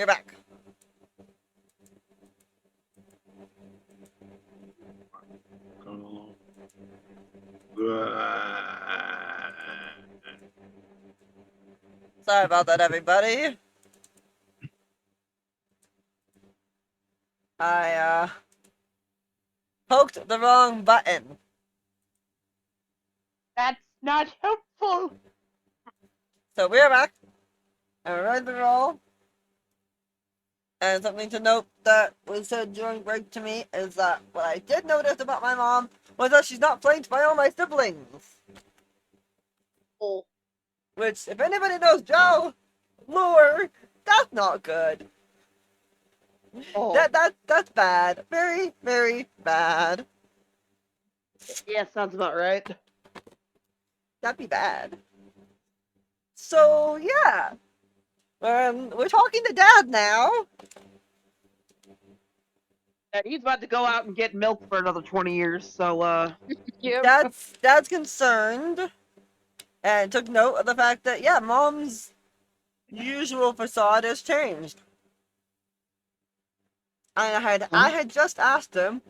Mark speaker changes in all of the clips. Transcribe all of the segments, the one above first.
Speaker 1: You're back.
Speaker 2: Oh.
Speaker 1: Sorry about that, everybody. I, poked the wrong button.
Speaker 3: That's not helpful.
Speaker 1: So we're back. And we're ready to roll. And something to note that was said during break to me is that what I did notice about my mom was that she's not flanked by all my siblings.
Speaker 3: Oh.
Speaker 1: Which, if anybody knows Joe, lure, that's not good.
Speaker 3: Oh.
Speaker 1: That's bad. Very, very bad.
Speaker 3: Yeah, sounds about right.
Speaker 1: That'd be bad. So, yeah. We're talking to Dad now.
Speaker 3: Yeah, he's about to go out and get milk for another 20 years, so,
Speaker 4: Yep.
Speaker 1: Dad's concerned and took note of the fact that, yeah, Mom's usual facade has changed. And I had just asked him,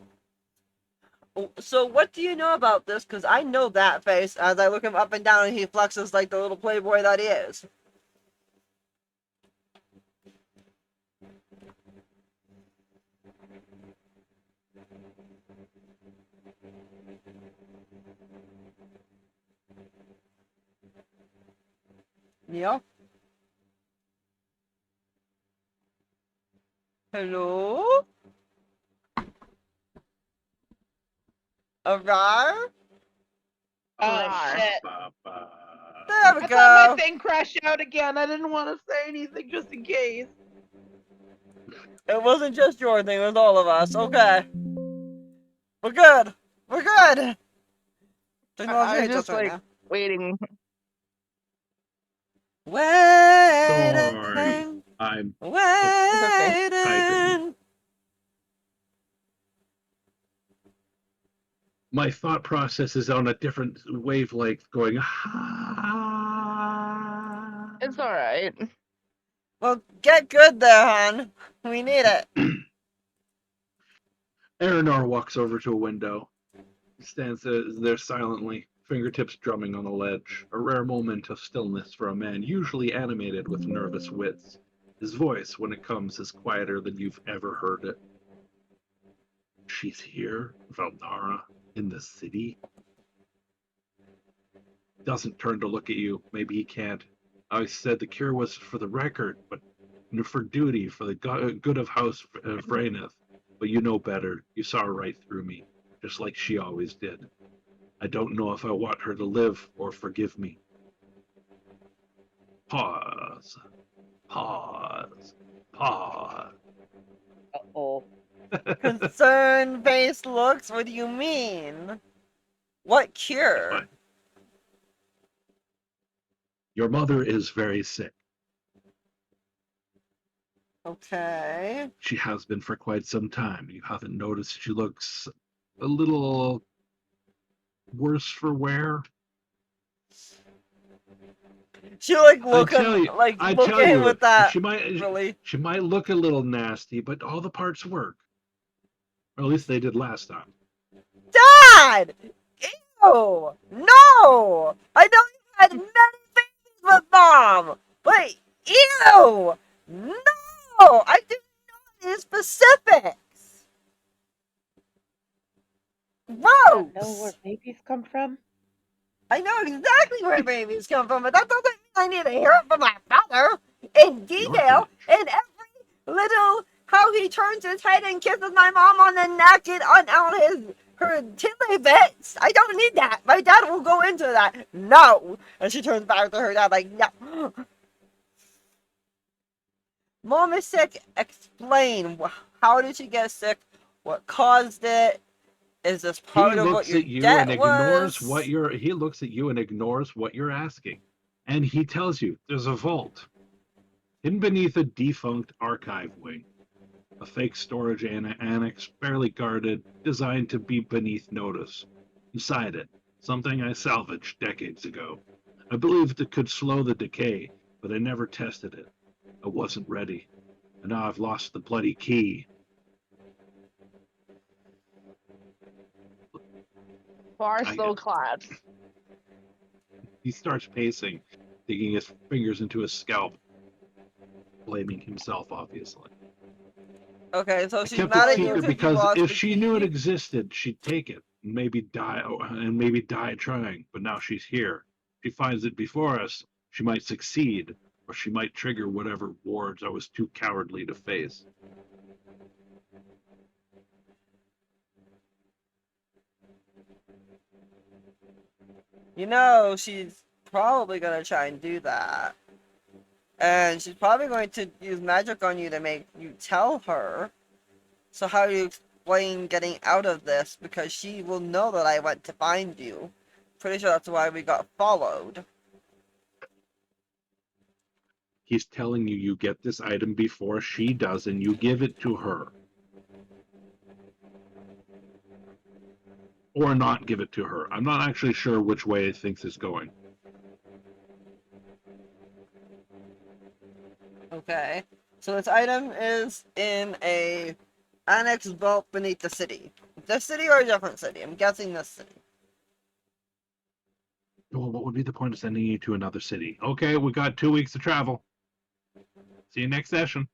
Speaker 1: so what do you know about this? Because I know that face as I look him up and down and he flexes like the little playboy that he is. Yeah. Hello? Arar?
Speaker 3: oh, shit.
Speaker 1: There we
Speaker 3: I
Speaker 1: go.
Speaker 3: thought my thing crashed out again. I didn't want to say anything just in case.
Speaker 1: It wasn't just your thing, it was all of us. Okay. We're good. We're good. Technology
Speaker 4: I'm
Speaker 1: hates us
Speaker 4: just
Speaker 1: right
Speaker 4: like
Speaker 1: now.
Speaker 4: waiting.
Speaker 2: Sorry.
Speaker 1: Waiting.
Speaker 2: I'm
Speaker 1: Waiting.
Speaker 2: my thought process is on a different wavelength going
Speaker 4: It's alright.
Speaker 1: Well, get good there, hon. We need it.
Speaker 2: Aranor walks over to a window. He stands there silently, fingertips drumming on the ledge, a rare moment of stillness for a man usually animated with nervous wits. His voice, when it comes, is quieter than you've ever heard it. She's here, Valnara, in the city? Doesn't turn to look at you. Maybe he can't. I said the cure was for the record, but for duty, for the good of House Vraineth. But you know better. You saw right through me, just like she always did. I don't know if I want her to live or forgive me. Pause. Pause. Pause.
Speaker 3: Uh-oh.
Speaker 1: Concern-based looks? What do you mean? What cure?
Speaker 2: Your mother is very sick.
Speaker 1: Okay.
Speaker 2: She has been for quite some time. You haven't noticed she looks a little worse for wear?
Speaker 1: She like
Speaker 2: I tell you,
Speaker 1: with that
Speaker 2: she might look a little nasty, but all the parts work. Or at least they did last time.
Speaker 1: Dad! Ew! No! I know you had many babies with Mom! But ew! No! I didn't know any specifics!
Speaker 3: I know where
Speaker 1: Gross!
Speaker 3: babies come from.
Speaker 1: I know exactly where babies come from, but that doesn't mean I need to hear it from my father in detail in every little how he turns his head and kisses my mom on the neck and on her tiddly bits. I don't need that. My dad will go into that. No. And she turns back to her dad like, no. Mom is sick. Explain. How did she get sick? What caused it? Is this part of what your debt was?
Speaker 2: He looks at you and ignores what you're asking. And he tells you there's a vault hidden beneath a defunct archive wing. A fake storage annex, barely guarded, designed to be beneath notice. Inside it, something I salvaged decades ago. I believed it could slow the decay, but I never tested it. I wasn't ready. And now I've lost the bloody key.
Speaker 4: Far
Speaker 2: I-
Speaker 4: so class.
Speaker 2: He starts pacing, digging his fingers into his scalp, blaming himself, obviously.
Speaker 1: Okay, so
Speaker 2: I
Speaker 1: she's
Speaker 2: kept
Speaker 1: mad
Speaker 2: it
Speaker 1: at you
Speaker 2: secret
Speaker 1: because you
Speaker 2: because
Speaker 1: lost
Speaker 2: if
Speaker 1: the
Speaker 2: she knew it
Speaker 1: key.
Speaker 2: existed, she'd take it and maybe die trying. But now she's here. She finds it before us. She might succeed, or she might trigger whatever wards I was too cowardly to face.
Speaker 1: You know, she's probably gonna try and do that. And she's probably going to use magic on you to make you tell her. So how do you explain getting out of this? Because she will know that I went to find you. Pretty sure that's why we got followed.
Speaker 2: He's telling you you get this item before she does, and you give it to her. Or not give it to her. I'm not actually sure which way he thinks it's going.
Speaker 1: Okay. So this item is in a annex vault beneath the city. This city or a different city? I'm guessing this city.
Speaker 2: Well, what would be the point of sending you to another city? Okay, we got 2 weeks to travel. See you next session.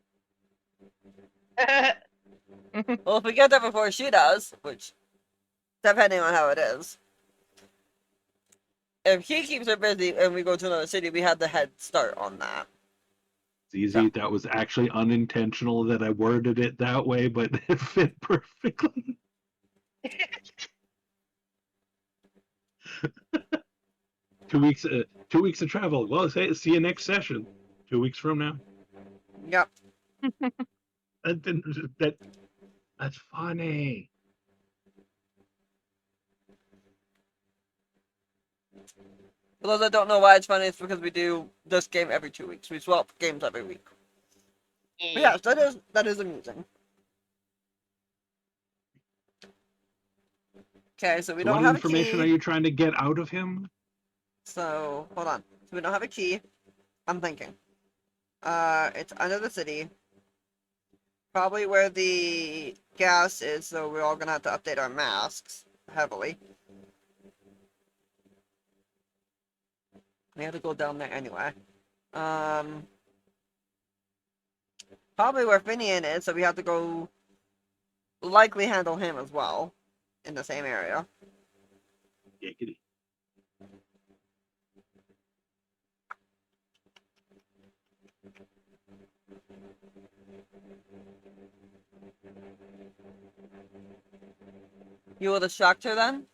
Speaker 1: Well, if we get there before she does, which, depending on how it is. If he keeps her busy and we go to another city, we had the head start on that.
Speaker 2: It's easy. That was actually unintentional that I worded it that way, but it fit perfectly. 2 weeks. 2 weeks of travel. Well, see you next session. 2 weeks from now.
Speaker 1: Yep.
Speaker 2: That's funny.
Speaker 1: For those that don't know why it's funny, it's because we do this game every 2 weeks. We swap games every week. But yes, that is amusing. Okay, so we don't
Speaker 2: What
Speaker 1: have a
Speaker 2: information
Speaker 1: key.
Speaker 2: are you trying to get out of him?
Speaker 1: So, hold on. So we don't have a key. I'm thinking. It's under the city. Probably where the gas is, so we're all gonna have to update our masks heavily. We have to go down there anyway. Probably where Finian is, so we have to go likely handle him as well in the same area.
Speaker 2: Giggity.
Speaker 1: You will distract her then?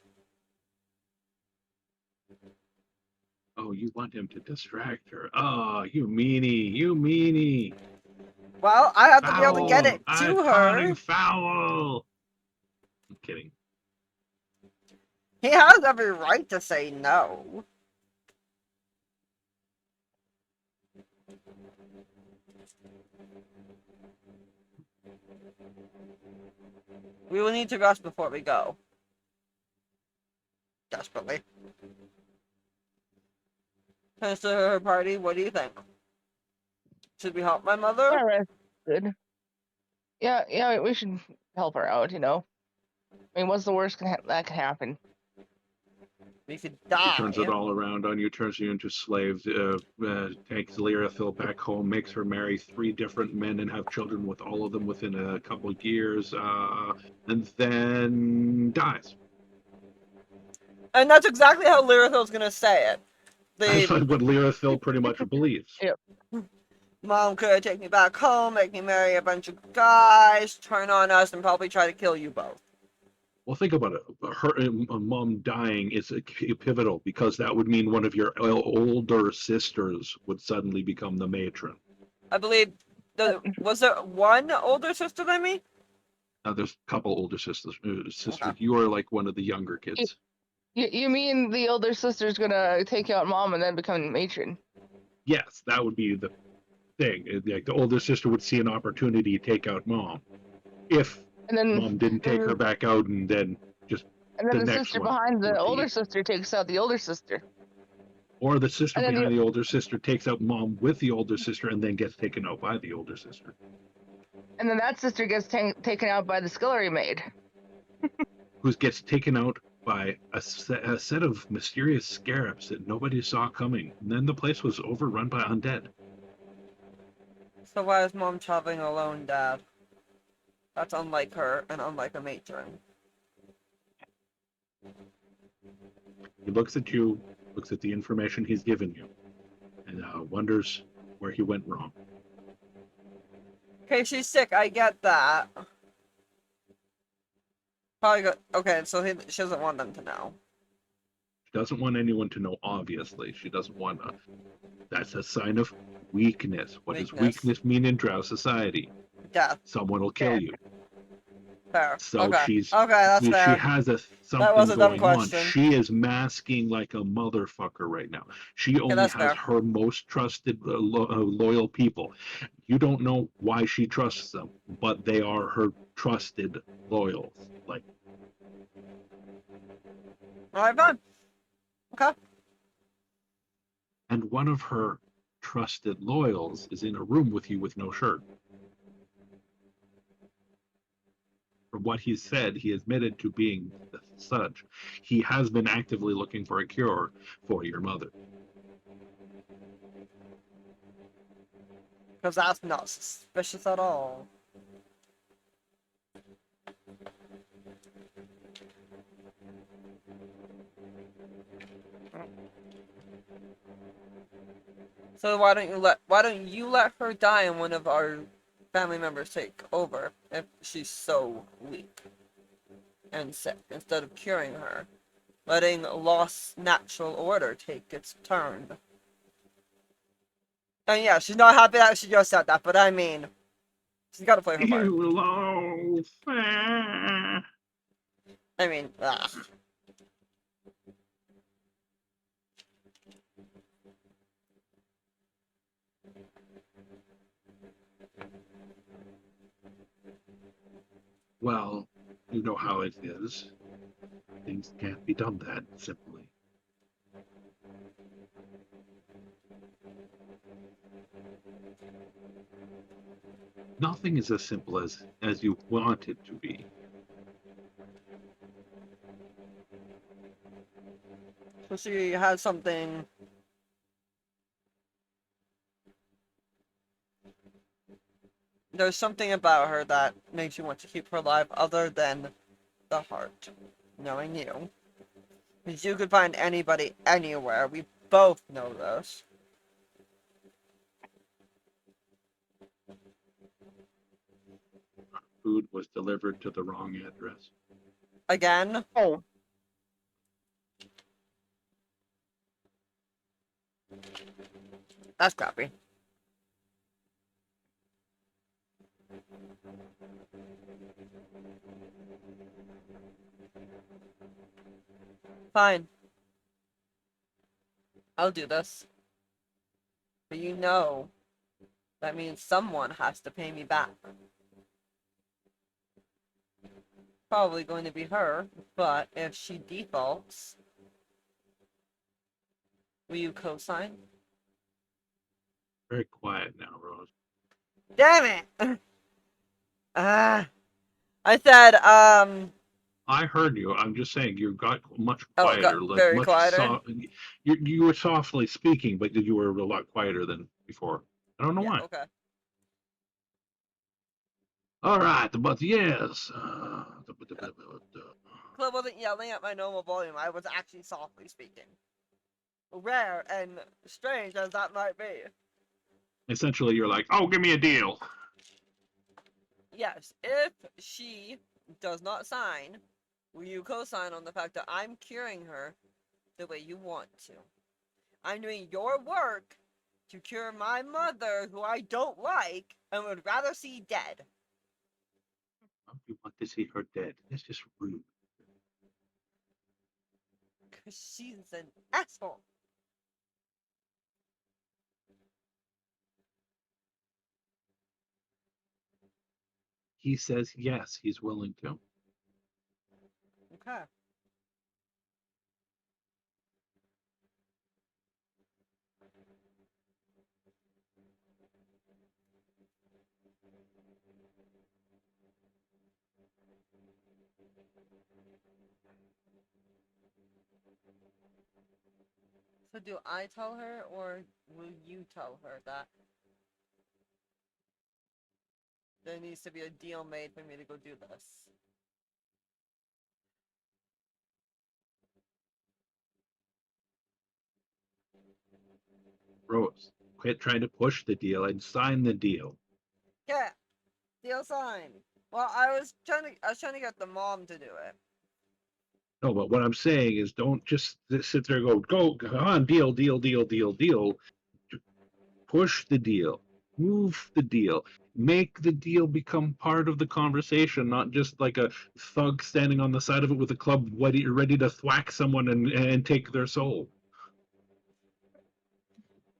Speaker 2: Oh, you want him to distract her. Oh, you meanie. You meanie.
Speaker 1: Well, I have to be able to get
Speaker 2: Foul.
Speaker 1: it
Speaker 2: I'm
Speaker 1: to
Speaker 2: calling
Speaker 1: her.
Speaker 2: foul. I'm kidding.
Speaker 1: He has every right to say no. We will need to rush before we go. Desperately. Turns to her party, what do you think? Should we help my mother?
Speaker 4: Alright, good. Yeah, we should help her out, you know. I mean, what's the worst that can happen?
Speaker 1: We could
Speaker 2: She turns it
Speaker 1: die.
Speaker 2: all around on you, turns you into slaves, takes Lyrathil back home, makes her marry 3 different men and have children with all of them within a couple of years, and then dies.
Speaker 1: And that's exactly how Lyrathil's gonna say it.
Speaker 2: That's
Speaker 1: The
Speaker 2: what Lyrathil pretty much believes.
Speaker 4: Yep.
Speaker 1: mom could take me back home, make me marry a bunch of guys, turn on us, and probably try to kill you both.
Speaker 2: Well, think about it. Her mom dying is pivotal because that would mean one of your older sisters would suddenly become the matron.
Speaker 1: I believe, was there one older sister than me?
Speaker 2: There's a couple older sisters.
Speaker 1: Okay.
Speaker 2: You are like one of the younger kids.
Speaker 4: You mean the older sister's gonna take out mom and then become matron?
Speaker 2: Yes, that would be the thing. Like the older sister would see an opportunity to take out mom. If
Speaker 4: And then
Speaker 2: mom didn't take her back out, and then just the
Speaker 4: the
Speaker 2: next
Speaker 4: sister
Speaker 2: one
Speaker 4: behind the
Speaker 2: would
Speaker 4: older
Speaker 2: be.
Speaker 4: sister takes out the older sister.
Speaker 2: Or the sister
Speaker 4: And then
Speaker 2: behind the older sister takes out mom with the older sister and then gets taken out by the older sister.
Speaker 4: And then that sister gets taken out by the scullery maid.
Speaker 2: Who gets taken out by a set of mysterious scarabs that nobody saw coming. And then the place was overrun by undead.
Speaker 1: So why is Mom traveling alone, Dad? That's unlike her and unlike a matron.
Speaker 2: He looks at you, looks at the information he's given you, and wonders where he went wrong.
Speaker 1: Okay, she's sick, I get that. Probably go. Okay, so she doesn't want them to know.
Speaker 2: She doesn't want anyone to know, obviously. She doesn't want to. That's a sign of weakness. What does weakness mean in Drow society?
Speaker 1: Death.
Speaker 2: Someone will kill you.
Speaker 1: Fair.
Speaker 2: So
Speaker 1: okay, that's fair.
Speaker 2: she has
Speaker 1: That was
Speaker 2: something
Speaker 1: a dumb
Speaker 2: going on.
Speaker 1: question.
Speaker 2: She is masking like a motherfucker right now. She only
Speaker 1: that's
Speaker 2: has
Speaker 1: fair.
Speaker 2: her most trusted, loyal people. You don't know why she trusts them, but they are her trusted loyals. Like,
Speaker 1: Alright, fine. Okay.
Speaker 2: and one of her trusted loyals is in a room with you with no shirt. From what he said, he admitted to being such. He has been actively looking for a cure for your mother.
Speaker 1: Because that's not suspicious at all. So why don't you let her die and one of our family members take over if she's so weak and sick, instead of curing her, letting lost natural order take its turn. And yeah, she's not happy that she just said that, but I mean, she's got to play her part.
Speaker 2: You loaf.
Speaker 1: I mean, ugh.
Speaker 2: Well, you know how it is. Things can't be done that simply. Nothing is as simple as you want it to be.
Speaker 1: So she has something. There's something about her that makes you want to keep her alive other than the heart. Knowing you. Because you could find anybody anywhere. We both know this.
Speaker 2: Food was delivered to the wrong address.
Speaker 1: Again?
Speaker 3: Oh,
Speaker 1: That's crappy. Fine. I'll do this. But you know, that means someone has to pay me back. Probably going to be her, but if she defaults, will you co-sign?
Speaker 2: Very quiet now, Rose.
Speaker 1: Damn it! I said,
Speaker 2: I heard you. I'm just saying you got much
Speaker 1: Oh,
Speaker 2: quieter,
Speaker 1: got
Speaker 2: like
Speaker 1: very
Speaker 2: much
Speaker 1: quieter?
Speaker 2: soft. You were softly speaking, but you were a lot quieter than before. I don't know
Speaker 1: yeah,
Speaker 2: why.
Speaker 1: okay.
Speaker 2: All right, but yes.
Speaker 1: Cliff wasn't yelling at my normal volume, I was actually softly speaking. Rare and strange as that might be.
Speaker 2: Essentially, you're like, "Oh, give me a deal."
Speaker 1: Yes, if she does not sign, will you co-sign on the fact that I'm curing her the way you want to? I'm doing your work to cure my mother, who I don't like, and would rather see dead.
Speaker 2: You want to see her dead? That's just rude.
Speaker 1: Because she's an asshole.
Speaker 2: He says yes, he's willing to.
Speaker 1: Okay. So do I tell her, or will you tell her that there needs to be a deal made for me to go do this?
Speaker 2: Rose, quit trying to push the deal and sign the deal.
Speaker 1: Yeah, deal signed. Well, I was trying to get the mom to do it.
Speaker 2: No, but what I'm saying is don't just sit there and go on, deal, deal, deal, deal, deal. Push the deal. Move the deal. Make the deal become part of the conversation, not just like a thug standing on the side of it with a club ready to thwack someone and take their soul.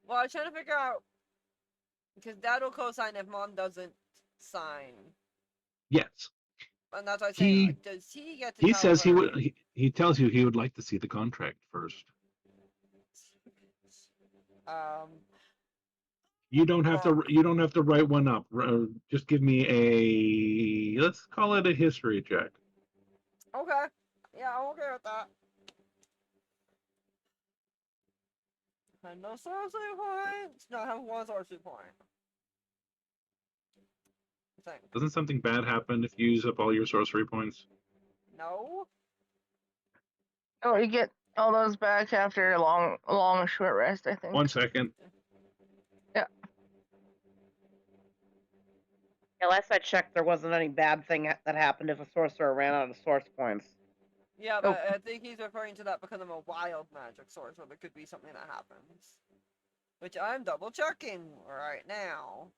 Speaker 1: Well, I was trying to figure out, because Dad will co-sign if Mom doesn't sign.
Speaker 2: Yes.
Speaker 1: And that's what I'm saying.
Speaker 2: He
Speaker 1: Like, does he get to
Speaker 2: he
Speaker 1: tell
Speaker 2: says
Speaker 1: her?
Speaker 2: he tells you he would like to see the contract first.
Speaker 1: Um.
Speaker 2: You don't have
Speaker 1: Well,
Speaker 2: to write one up. Just give me a, let's call it a history check.
Speaker 1: okay. Yeah, I'm okay with that. And no sorcery points. No, I have one sorcery point. I think.
Speaker 2: Doesn't something bad happen if you use up all your sorcery points?
Speaker 1: No.
Speaker 4: Oh, you get all those back after a long short rest, I think.
Speaker 2: 1 second.
Speaker 4: Yeah.
Speaker 3: Yeah, last I checked, there wasn't any bad thing that happened if a sorcerer ran out of source points.
Speaker 1: Yeah,
Speaker 4: Oh.
Speaker 1: but I think he's referring to that because I'm a wild magic source, so there could be something that happens. Which I'm double checking right now.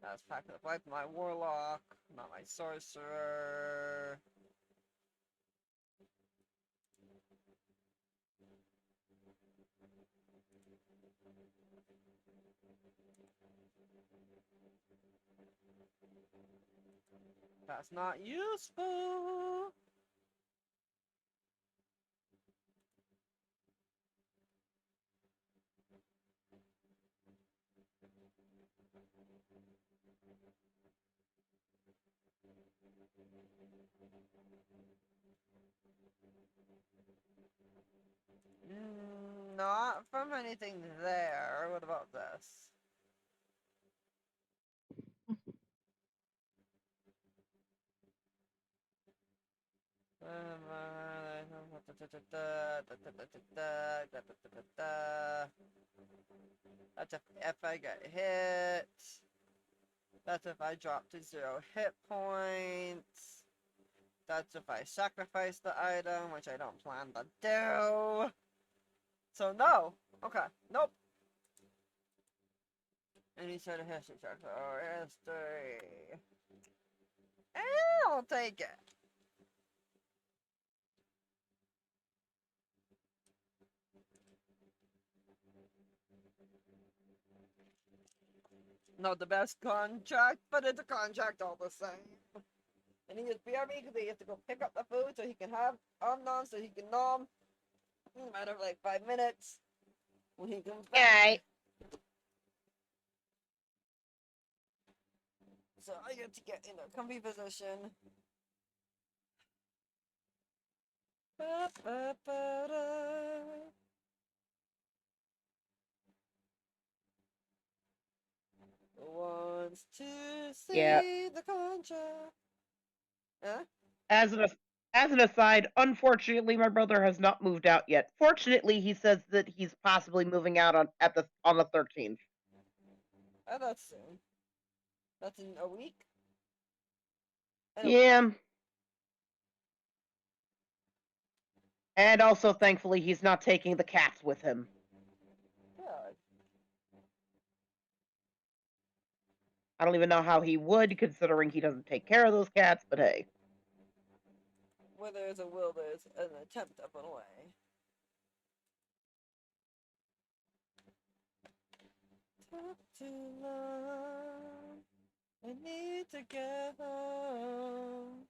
Speaker 1: That's packed up like my warlock, not my sorcerer. That's not useful. Not from anything there. What about this? That's if I get hit. That's if I drop to 0 hit points. That's if I sacrifice the item, which I don't plan to do. So no. Okay. Nope. Any sort of history check. Oh, history. I'll take it. Not the best contract, but it's a contract all the same. And he is BRB because he has to go pick up the food so he can have nom so he can nom. In a matter of like 5 minutes when he comes back.
Speaker 3: Yay.
Speaker 1: So I get to get in a comfy position. Ba-ba-ba-da. Wants to see
Speaker 3: Yeah.
Speaker 1: the contract. Huh?
Speaker 3: As an aside, unfortunately, my brother has not moved out yet. Fortunately, he says that he's possibly moving out on the 13th.
Speaker 1: Oh, that's soon. That's in a week?
Speaker 3: Yeah. And also, thankfully, he's not taking the cats with him.
Speaker 1: Good.
Speaker 3: I don't even know how he would, considering he doesn't take care of those cats, but hey.
Speaker 1: Where there's a will, there's an attempt up and away. Talk too long. I need to get home.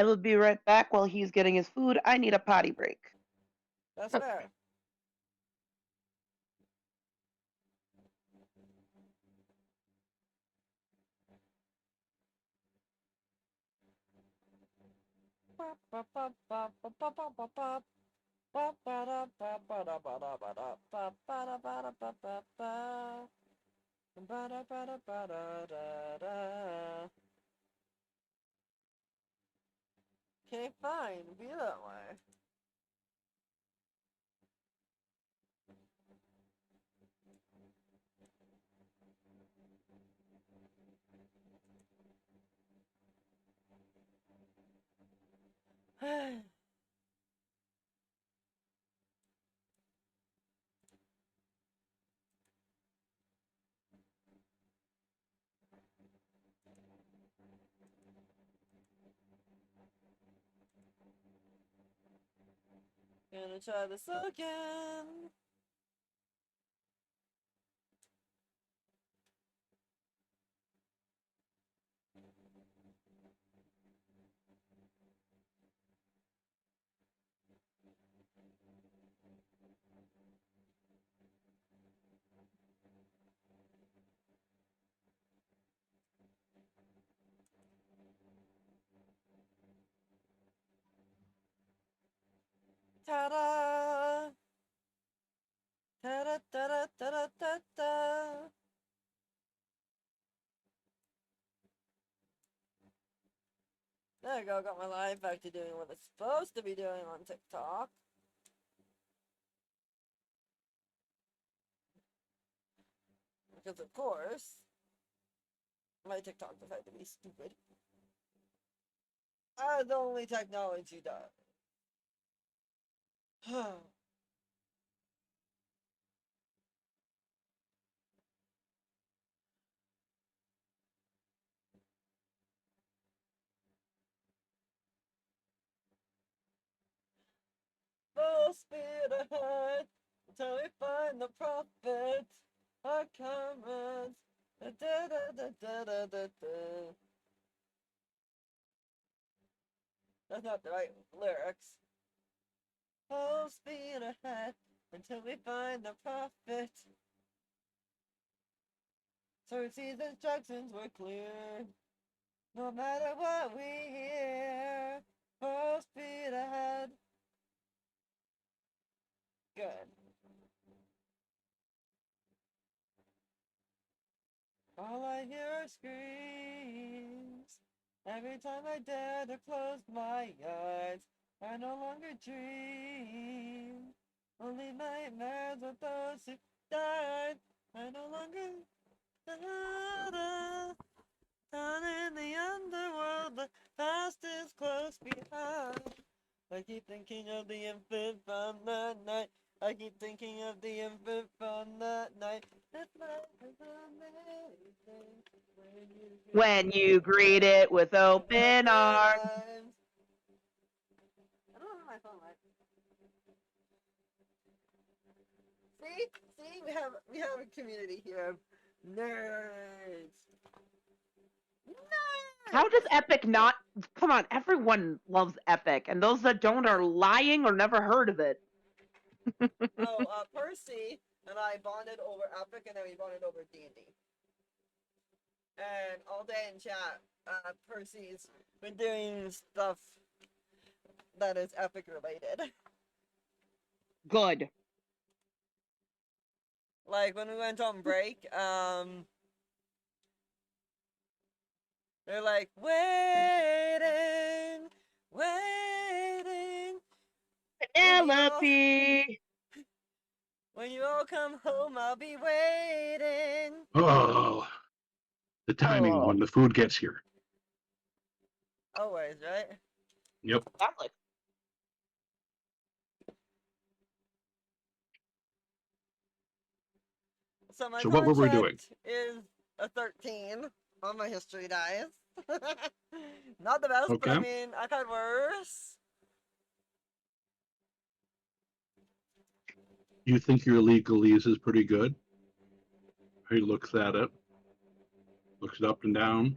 Speaker 3: I will be right back while he's getting his food. I need a potty break.
Speaker 1: That's
Speaker 4: Okay.
Speaker 1: fair. Okay, fine. Be that way. Gonna try this again. Ta-da! Ta-da-da-da-da-da-da-da! There you go, got my life back to doing what it's supposed to be doing on TikTok. Because of course, my TikTok decided to be stupid. As only technology does. Full speed ahead until we find the prophet. Our comrades. Da-da-da-da-da-da-da. That's not the right lyrics. Full speed ahead until we find the prophet. So his instructions were clear. No matter what we hear, full speed ahead. Good. All I hear are screams. Every time I dare to close my eyes, I no longer dream. Only nightmares of those who died. I no longer. Down in the underworld, the past is close behind. I keep thinking of the infant from that night. I keep thinking of the infant from that night. This life is amazing
Speaker 3: When you greet it with open arms.
Speaker 1: arms. I don't know my phone like. See, we have a community here of nerds.
Speaker 3: How does Epic not? Come on, everyone loves Epic, and those that don't are lying or never heard of it.
Speaker 1: Percy and I bonded over Epic, and then we bonded over D&D. And all day in chat, Percy's been doing stuff that is Epic related.
Speaker 3: Good.
Speaker 1: Like when we went on break, they're like, waiting.
Speaker 3: Penelope.
Speaker 1: When you all come home, I'll be waiting.
Speaker 2: Oh, the timing
Speaker 4: Oh.
Speaker 2: when the food gets here.
Speaker 1: Always, right?
Speaker 2: Yep.
Speaker 3: Exactly.
Speaker 1: So my
Speaker 2: So what were we doing?
Speaker 1: contract is a 13 on my history dice. Not the best, but I
Speaker 2: Okay.
Speaker 1: mean, I've had worse.
Speaker 2: You think your legalese is pretty good? He looks at it, looks it up and down.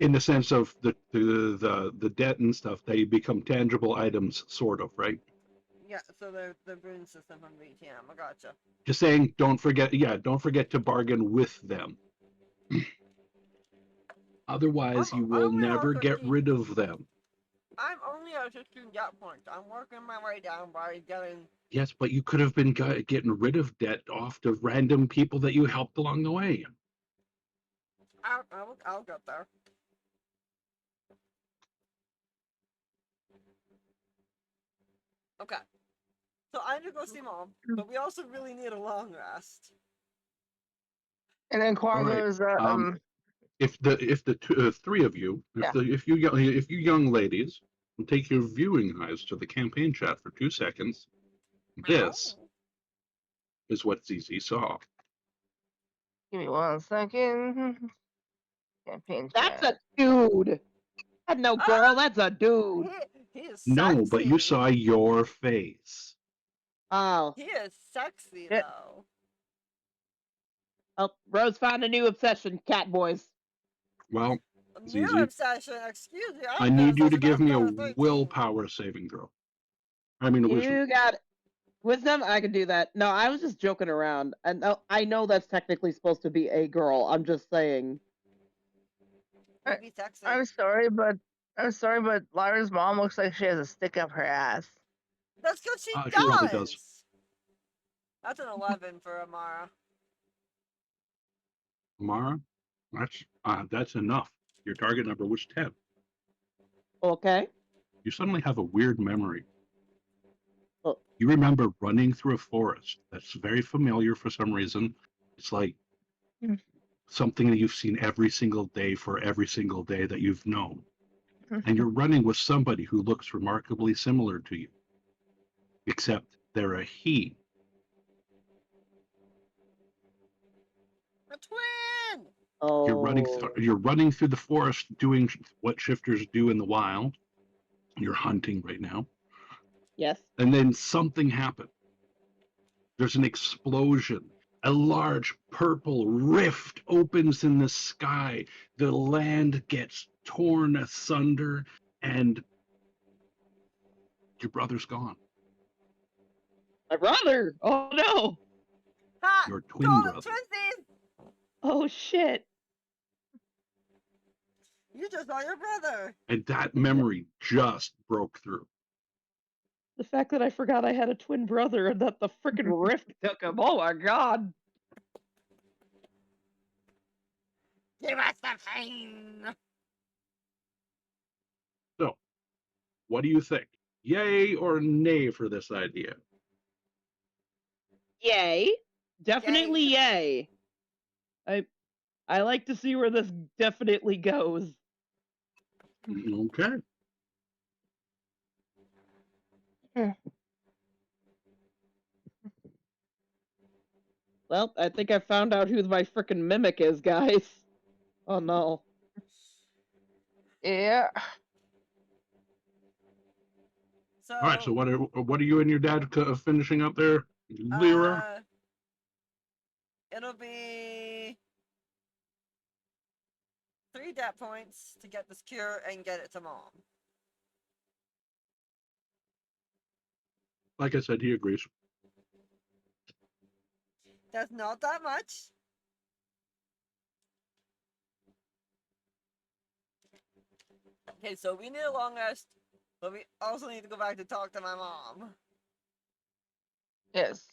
Speaker 2: In the sense of the debt and stuff, they become tangible items, sort of, right?
Speaker 1: Yeah, so the rune system from VTM. I gotcha.
Speaker 2: Just saying, don't forget to bargain with them. Otherwise, you
Speaker 1: I
Speaker 2: will
Speaker 1: only have
Speaker 2: never get
Speaker 1: 15
Speaker 2: rid of them.
Speaker 1: I'm only at 15 debt points. I'm working my way down by getting.
Speaker 2: Yes, but you could have been getting rid of debt off to random people that you helped along the way.
Speaker 1: I'll get there. Okay. So I need to go see mom, but we also really need a long rest.
Speaker 4: And then Quar
Speaker 2: All right.
Speaker 4: goes,
Speaker 2: If the three of you, if you young ladies will take your viewing eyes to the campaign chat for 2 seconds, this
Speaker 1: Ow.
Speaker 2: is what ZZ saw.
Speaker 4: give me 1 second. Campaign
Speaker 3: That's
Speaker 4: chat.
Speaker 3: a dude. That's no girl. That's a dude.
Speaker 1: He is
Speaker 2: No, but you
Speaker 1: sexy.
Speaker 2: saw your face.
Speaker 3: Oh,
Speaker 1: He is sexy
Speaker 4: Yeah.
Speaker 1: though.
Speaker 3: oh, Rose found a new obsession. Cat boys.
Speaker 2: Well,
Speaker 1: New
Speaker 2: ZZ,
Speaker 1: obsession. Excuse me.
Speaker 2: I
Speaker 1: I've been
Speaker 2: need you to
Speaker 1: obsessed
Speaker 2: give me a
Speaker 1: 13.
Speaker 2: willpower saving throw. I mean, a wisdom.
Speaker 3: You got it. Wisdom. I can do that. No, I was just joking around. And I know that's technically supposed to be a girl. I'm just saying.
Speaker 1: Maybe sexy.
Speaker 4: I'm sorry, but Lyra's mom looks like she has a stick up her ass.
Speaker 1: That's because she
Speaker 2: She
Speaker 1: does.
Speaker 2: probably does.
Speaker 1: That's an 11 for Amara.
Speaker 2: Mara, that's enough. Your target number was 10.
Speaker 3: Okay.
Speaker 2: You suddenly have a weird memory.
Speaker 3: Oh.
Speaker 2: You remember running through a forest that's very familiar for some reason. It's like
Speaker 4: Hmm.
Speaker 2: something that you've seen every single day for every single day that you've known. And you're running with somebody who looks remarkably similar to you, except they're a he.
Speaker 1: A twin.
Speaker 3: Oh.
Speaker 2: You're running through the forest doing what shifters do in the wild. You're hunting right now.
Speaker 3: Yes.
Speaker 2: And then something happened. There's an explosion. A large purple rift opens in the sky. The land gets torn asunder, and your brother's gone.
Speaker 3: My brother. Oh no.
Speaker 1: Ha!
Speaker 2: Your twin
Speaker 1: Call
Speaker 2: brother.
Speaker 1: it twinsies.
Speaker 3: Oh shit.
Speaker 1: You just saw your brother.
Speaker 2: And that memory just broke through.
Speaker 3: The fact that I forgot I had a twin brother and that the freaking rift took him. Oh my god.
Speaker 1: Give us the pain.
Speaker 2: So, what do you think? Yay or nay for this idea?
Speaker 3: Yay. Definitely yay. I like to see where this definitely goes.
Speaker 2: Okay.
Speaker 3: Well, I think I found out who my freaking mimic is, guys. Oh no.
Speaker 4: Yeah.
Speaker 1: So.
Speaker 2: All right. So what are you and your dad finishing up there, Lyra?
Speaker 1: It'll be 3 debt points to get this cure and get it to mom.
Speaker 2: Like I said, he agrees.
Speaker 1: That's not that much. Okay, so we need a long rest, but we also need to go back to talk to my mom.
Speaker 4: Yes.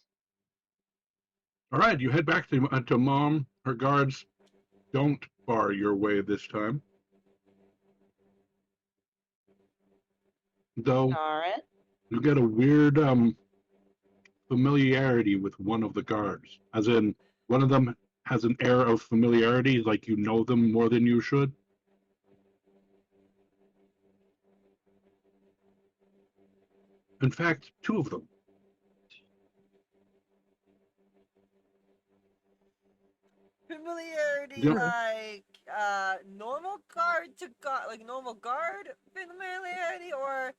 Speaker 2: All right, you head back to mom. Her guards don't bar your way this time, though.
Speaker 3: All right.
Speaker 2: You get a weird familiarity with one of the guards, as in one of them has an air of familiarity, like you know them more than you should. In fact, 2 of them.
Speaker 1: Familiarity,
Speaker 2: Yeah.
Speaker 1: like normal guard to guard, like normal guard familiarity, or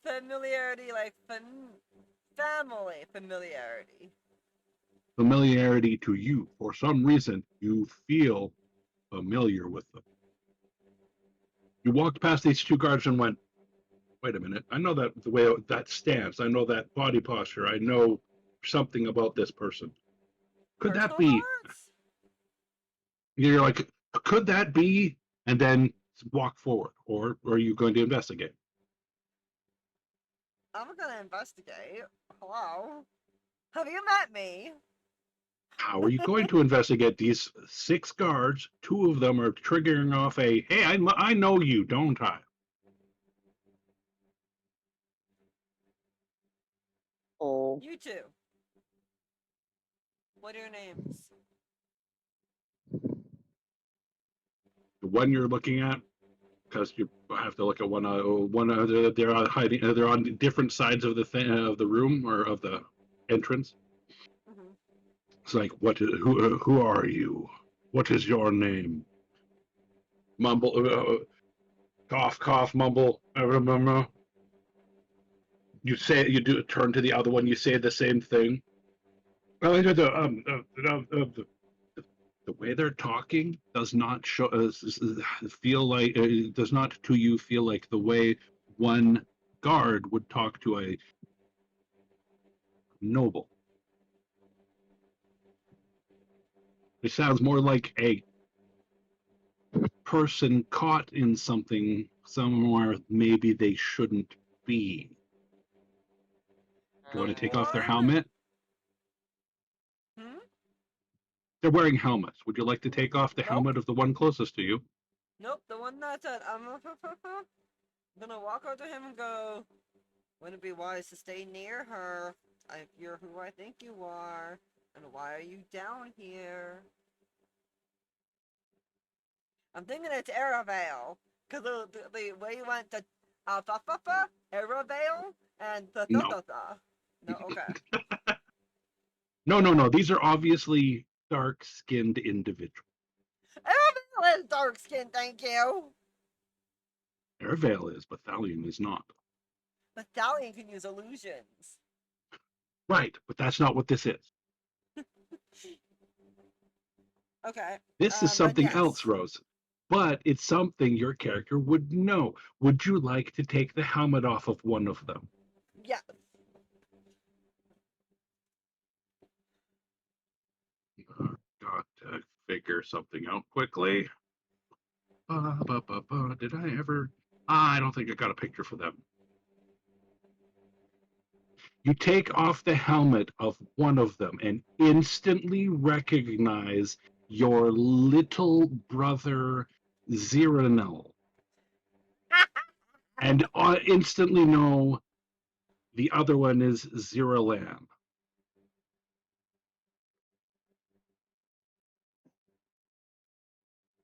Speaker 1: familiarity like family familiarity.
Speaker 2: Familiarity to you. For some reason, you feel familiar with them. You walked past these two guards and went, wait a minute, I know that the way that stance, I know that body posture, I know something about this person. Could that
Speaker 1: Personal
Speaker 2: be?
Speaker 1: cards?
Speaker 2: You're like, could that be? And then walk forward, or are you going to investigate?
Speaker 1: I'm gonna investigate. Hello? Have you met me?
Speaker 2: How are you going to investigate these 6 guards? 2 of them are triggering off a, hey, I know you, don't I?
Speaker 3: Oh,
Speaker 1: You two. What are your names?
Speaker 2: The one you're looking at, because you have to look at one. They're hiding. They're on different sides of the of the room or of the entrance.
Speaker 1: Mm-hmm.
Speaker 2: It's like, who are you? What is your name? Mumble, cough, cough, mumble. You say you do turn to the other one. You say the same thing. The way they're talking does not show feel like does not to you feel like the way one guard would talk to a noble. It sounds more like a person caught in something somewhere maybe they shouldn't be. Do you want to take off their
Speaker 1: One?
Speaker 2: helmet?
Speaker 1: Hmm?
Speaker 2: They're wearing helmets. Would you like to take off the
Speaker 1: Nope.
Speaker 2: helmet of the one closest to you?
Speaker 1: Nope, the one that said, I'm gonna walk up to him and go, wouldn't it be wise to stay near her? If you're who I think you are. And why are you down here? I'm thinking it's Arravale. Because the way you went to Arravale, and the
Speaker 2: No.
Speaker 1: No, okay.
Speaker 2: No. These are obviously dark-skinned individuals.
Speaker 1: Arravale is dark skinned, thank you.
Speaker 2: Ervale is, but Thalion is not.
Speaker 1: But Thalion can use illusions.
Speaker 2: Right, but that's not what this is.
Speaker 1: Okay.
Speaker 2: This is
Speaker 1: Then
Speaker 2: something
Speaker 1: yes.
Speaker 2: else, Rose. But it's something your character would know. Would you like to take the helmet off of one of them?
Speaker 1: Yes.
Speaker 2: Got to figure something out quickly. Did I ever? I don't think I got a picture for them. You take off the helmet of one of them and instantly recognize your little brother Ziranel, and instantly know the other one is Ziralan.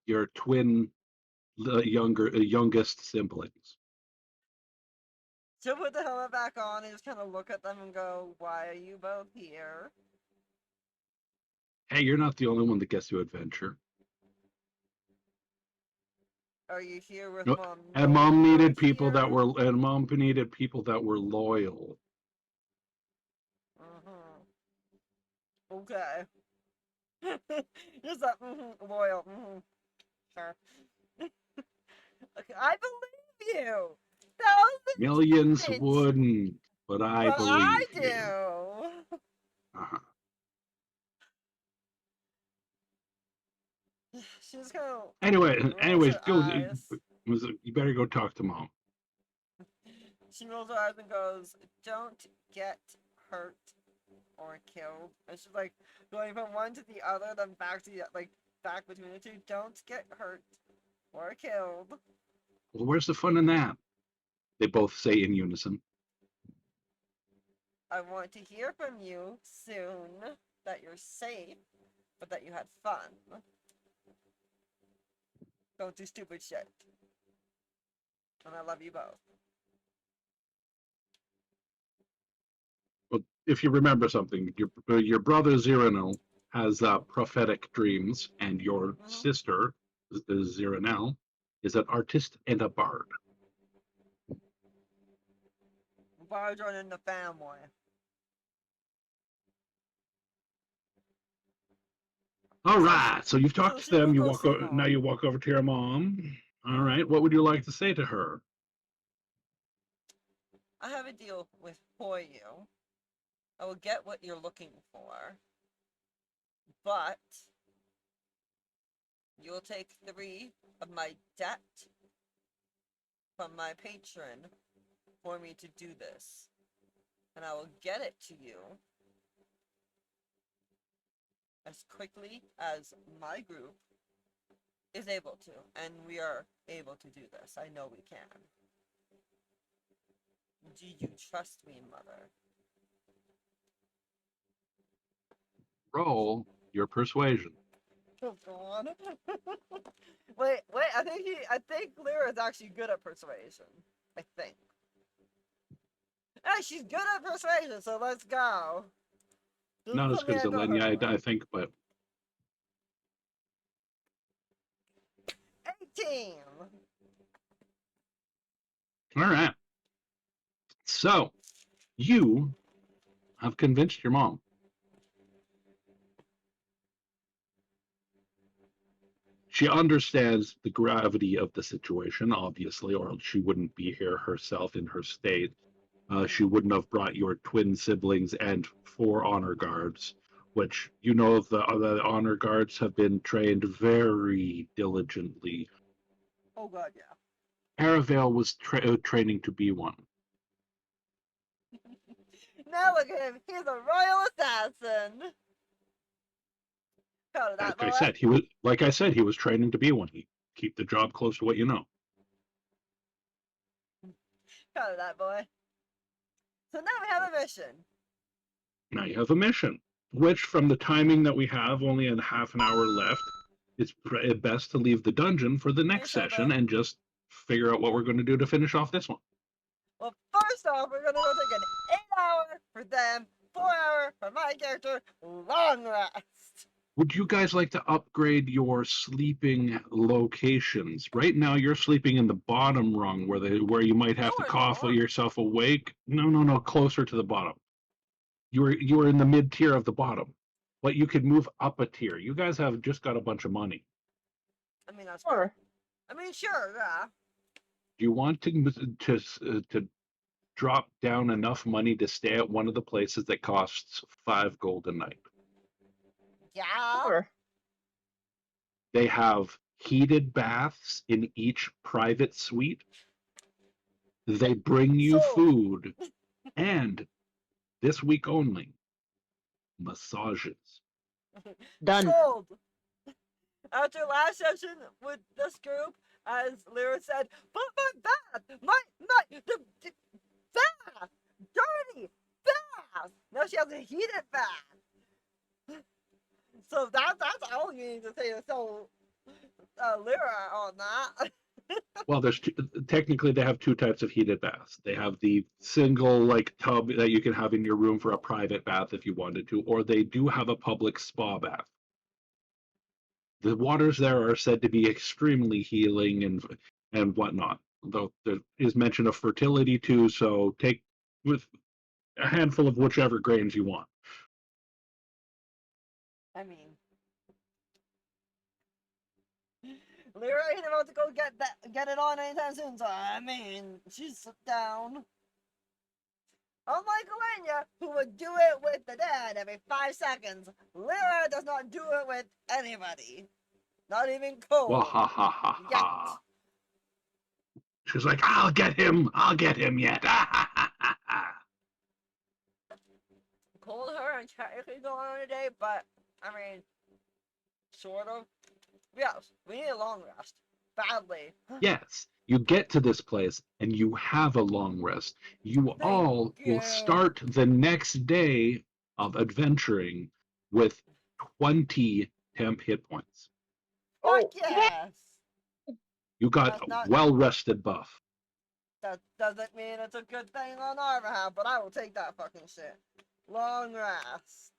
Speaker 2: Your twin, youngest siblings.
Speaker 1: So put the helmet back on and just kind of look at them and go, why are you both here?
Speaker 2: Hey, you're not the only one that gets to adventure.
Speaker 1: Are you here with
Speaker 2: No,
Speaker 1: Mom?
Speaker 2: and
Speaker 1: Knowing
Speaker 2: mom
Speaker 1: we're
Speaker 2: needed people that
Speaker 1: here?
Speaker 2: were, and mom needed people that were loyal.
Speaker 1: Mm-hmm. Okay. Just that, loyal. Sure. Okay, I believe you.
Speaker 2: Millions
Speaker 1: 1,000%.
Speaker 2: wouldn't, but I
Speaker 1: But I
Speaker 2: believe you.
Speaker 1: do.
Speaker 2: Uh-huh.
Speaker 1: She's gonna
Speaker 2: Anyways,
Speaker 1: her
Speaker 2: go.
Speaker 1: eyes.
Speaker 2: You better go talk to mom.
Speaker 1: She rolls her eyes and goes, "Don't get hurt or killed." And she's like going from one to the other, then back to the back between the two. Don't get hurt or killed.
Speaker 2: Well, where's the fun in that? They both say in unison.
Speaker 1: I want to hear from you soon that you're safe, but that you had fun. Don't do stupid shit. And I love you both.
Speaker 2: Well, if you remember something, your brother Ziranel has prophetic dreams, and your sister Ziranel is an artist and a bard.
Speaker 1: Bards are in the family.
Speaker 2: All right, so you've talked to
Speaker 1: she will
Speaker 2: them.
Speaker 1: go see
Speaker 2: Now
Speaker 1: Mom.
Speaker 2: you walk over to your mom. All right. What would you like to say to her?
Speaker 1: I have a deal for you. I will get what you're looking for, but you will take 3 of my debt from my patron for me to do this, and I will get it to you as quickly as my group is able to, and we are able to do this. I know we can. Do you trust me, Mother?
Speaker 2: Roll your persuasion.
Speaker 1: Oh God. wait, I think Lyra is actually good at persuasion. I think. Hey, she's good at persuasion, so let's go. This
Speaker 2: Not
Speaker 1: is
Speaker 2: as
Speaker 1: something
Speaker 2: good as
Speaker 1: I know her
Speaker 2: Elenia,
Speaker 1: for.
Speaker 2: I think, but
Speaker 1: 18.
Speaker 2: all right. So you have convinced your mom. She understands the gravity of the situation, obviously, or she wouldn't be here herself in her state. She wouldn't have brought your twin siblings and 4 honor guards, which the honor guards have been trained very diligently.
Speaker 1: Oh God, yeah.
Speaker 2: Aravale was training to be one.
Speaker 1: Now look at him. He's a royal assassin. Proud of that
Speaker 2: Like I
Speaker 1: boy.
Speaker 2: said, he was training to be one. He keep the job close to what you know.
Speaker 1: Proud of that boy. So now we have a mission.
Speaker 2: Now you have a mission, which, from the timing that we have, only a half an hour left, it's best to leave the dungeon for the next
Speaker 1: Finish
Speaker 2: session
Speaker 1: over.
Speaker 2: and just figure out what we're going to do to finish off this one.
Speaker 1: Well, first off, we're gonna go take an 8-hour for them, 4-hour for my character, long rest.
Speaker 2: Would you guys like to upgrade your sleeping locations? Right now, you're sleeping in the bottom rung, where you might have to
Speaker 1: No, we're
Speaker 2: cough
Speaker 1: not.
Speaker 2: yourself awake. No, closer to the bottom. You were in the mid tier of the bottom, but you could move up a tier. You guys have just got a bunch of money.
Speaker 1: I mean, that's
Speaker 3: Sure.
Speaker 1: I mean, sure, yeah.
Speaker 2: Do you want to drop down enough money to stay at one of the places that costs 5 gold a night?
Speaker 1: Yeah.
Speaker 3: Sure.
Speaker 2: They have heated baths in each private suite. They bring you
Speaker 1: Sold.
Speaker 2: food, and this week only, massages.
Speaker 3: Done.
Speaker 1: Sold. After last session with this group, as Lyra said, but my bath, the bath, dirty bath. Now she has a heated bath. So that's all you need to say to tell Lyra on that.
Speaker 2: Well, technically they have 2 types of heated baths. They have the single tub that you can have in your room for a private bath if you wanted to, or they do have a public spa bath. The waters there are said to be extremely healing and whatnot. Though there is mention of fertility too, so take with a handful of whichever grains you want.
Speaker 1: I mean, Lyra ain't about to go get it on anytime soon. So I mean, she's down. Unlike Elenia, who would do it with the dead every 5 seconds, Lyra does not do it with anybody. Not even Cole.
Speaker 2: Wahahaha. She's like, I'll get him yet.
Speaker 1: Cole and her and technically going on a date, but I mean, sort of. Yes, we need a long rest. Badly.
Speaker 2: Yes, you get to this place and you have a long rest. You all will start the next day of adventuring with 20 temp hit points.
Speaker 1: Fuck
Speaker 3: Oh,
Speaker 1: yes!
Speaker 2: You got
Speaker 1: That's
Speaker 2: a
Speaker 1: not-
Speaker 2: well-rested buff.
Speaker 1: That doesn't mean it's a good thing on our behalf, but I will take that fucking shit. Long rest.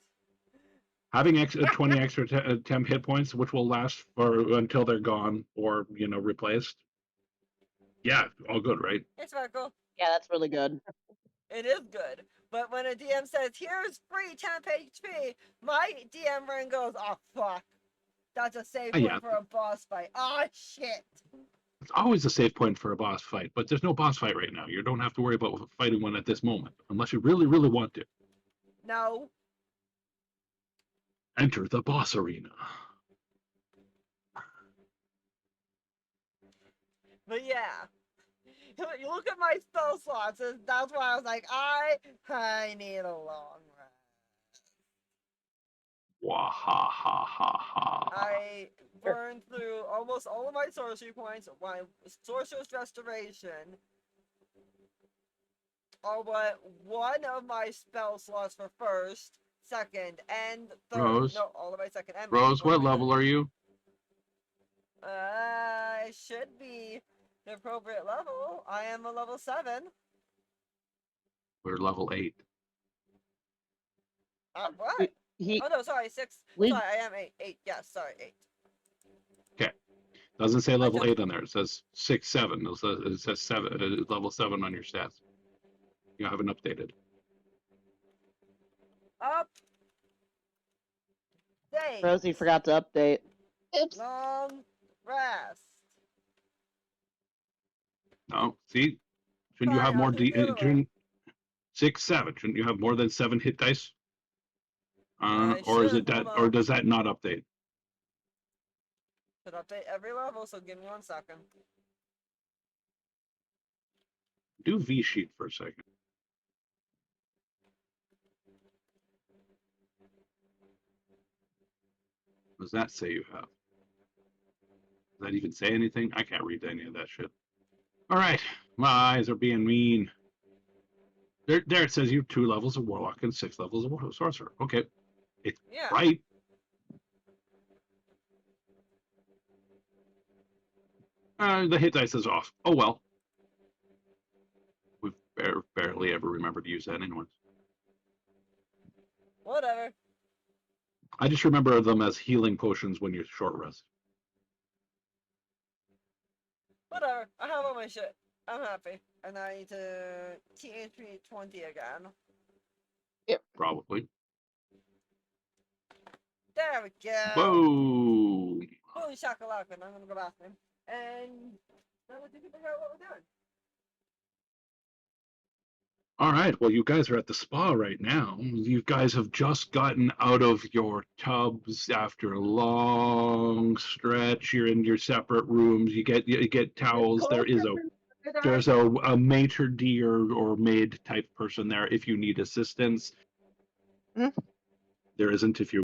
Speaker 2: Having 20 extra temp hit points, which will last until they're gone or replaced. Yeah, all good, right?
Speaker 1: It's very cool.
Speaker 3: yeah, that's really good.
Speaker 1: It is good. But when a DM says, here's free temp HP, my DM brain goes, oh fuck. That's a save point
Speaker 2: Yeah.
Speaker 1: for a boss fight. Oh shit.
Speaker 2: It's always a safe point for a boss fight, but there's no boss fight right now. You don't have to worry about fighting one at this moment, unless you really, really want to.
Speaker 1: No.
Speaker 2: Enter the boss arena.
Speaker 1: But yeah. You look at my spell slots, and that's why I was like, I need a long rest.
Speaker 2: Wahahaha.
Speaker 1: I burned through almost all of my sorcery points. My sorcerer's restoration. All but one of my spell slots for first, second, and third.
Speaker 2: Rose?
Speaker 1: No, all of my second and
Speaker 2: Rose,
Speaker 1: one of
Speaker 2: what
Speaker 1: my
Speaker 2: level
Speaker 1: third.
Speaker 2: are you?
Speaker 1: It should be the appropriate level. I am a level 7.
Speaker 2: We're level 8.
Speaker 1: What?
Speaker 3: He
Speaker 1: Oh no, sorry, 6.
Speaker 3: We-
Speaker 1: Sorry, I am 8. 8. Yes, sorry, 8.
Speaker 2: Doesn't say level
Speaker 1: just-
Speaker 2: 8 on there. It says 6, 7. It says 7. Level 7 on your stats. You haven't updated.
Speaker 1: Up. Date.
Speaker 3: Rosie forgot to update.
Speaker 4: Oops.
Speaker 1: Long rest.
Speaker 2: No, see? Shouldn't you
Speaker 1: Fine,
Speaker 2: have more?
Speaker 1: I'll do the other way.
Speaker 2: Shouldn't 6, 7? Shouldn't you have more than 7 hit dice?
Speaker 1: I
Speaker 2: Or is
Speaker 1: should,
Speaker 2: it that?
Speaker 1: hold
Speaker 2: Or
Speaker 1: on.
Speaker 2: does that not update?
Speaker 1: Should update every level, so give me 1 second.
Speaker 2: Do V sheet for a second. What does that say you have? Does that even say anything? I can't read any of that shit. All right, my eyes are being mean. There it says you have 2 levels of warlock and 6 levels of sorcerer. Okay, it's
Speaker 1: Yeah.
Speaker 2: right. The hit dice is off. Oh well. We've barely ever remembered to use that anyways.
Speaker 1: Whatever.
Speaker 2: I just remember them as healing potions when you short rest.
Speaker 1: Whatever. I have all my shit. I'm happy. And I need to THP 20 again.
Speaker 2: Probably.
Speaker 1: There we go.
Speaker 2: Whoa!
Speaker 1: Holy shakalaka. I'm gonna go bathroom. And now we can figure out what we're doing.
Speaker 2: All right. Well, you guys are at the spa right now. You guys have just gotten out of your tubs after a long stretch. You're in your separate rooms. You get towels. There's a maitre d' or maid type person there if you need assistance.
Speaker 4: Hmm.
Speaker 2: There isn't if you